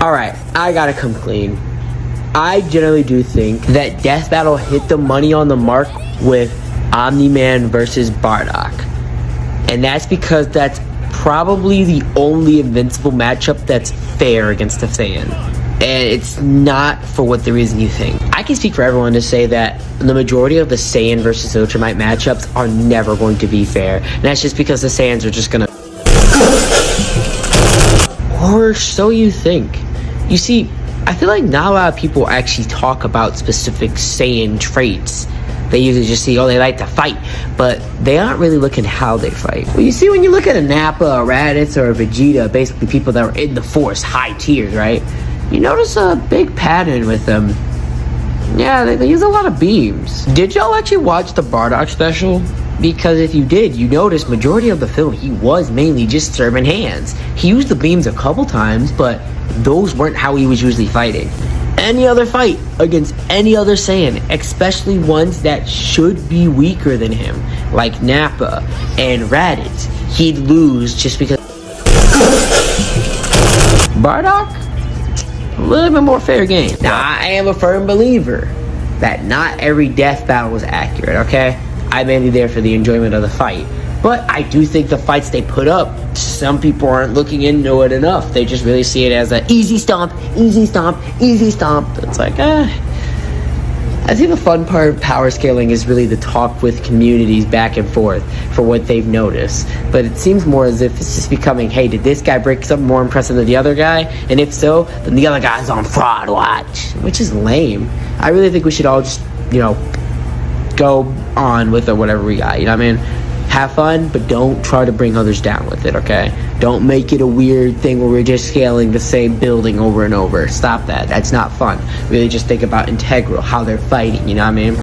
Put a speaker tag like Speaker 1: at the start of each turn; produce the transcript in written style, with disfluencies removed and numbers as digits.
Speaker 1: Alright, I gotta come clean. I generally do think that Death Battle hit the money on the mark with Omni-Man versus Bardock. And that's because that's probably the only invincible matchup that's fair against the Saiyan. And it's not for what the reason you think. I can speak for everyone to say that the majority of the Saiyan versus Ultramite matchups are never going to be fair. And that's just because the Saiyans are just gonna... Or so you think. You see, I feel like not a lot of people actually talk about specific Saiyan traits. They usually just see, oh, they like to fight, but they aren't really looking how they fight. Well, you see, when you look at a Nappa, a Raditz, or a Vegeta, basically people that are in the Force, high tiers, right? You notice a big pattern with them. Yeah, they use a lot of beams. Did y'all actually watch the Bardock special? Because if you did, you noticed majority of the film, he was mainly just serving hands. He used the beams a couple times, but those weren't how he was usually fighting. Any other fight against any other Saiyan, especially ones that should be weaker than him, like Nappa and Raditz, he'd lose just because... Bardock? A little bit more fair game. Now, I am a firm believer that not every death battle was accurate, okay? I'm mainly there for the enjoyment of the fight. But I do think the fights they put up, some people aren't looking into it enough. They just really see it as an easy stomp, easy stomp, easy stomp. It's like, I think the fun part of power scaling is really the talk with communities back and forth for what they've noticed. But it seems more as if it's just becoming, hey, did this guy break something more impressive than the other guy? And if so, then the other guy's on fraud watch, which is lame. I really think we should all just, go on with whatever we got, you know what I mean? Have fun, but don't try to bring others down with it, okay? Don't make it a weird thing where we're just scaling the same building over and over. Stop that. That's not fun. Really just think about integral, how they're fighting, you know what I mean?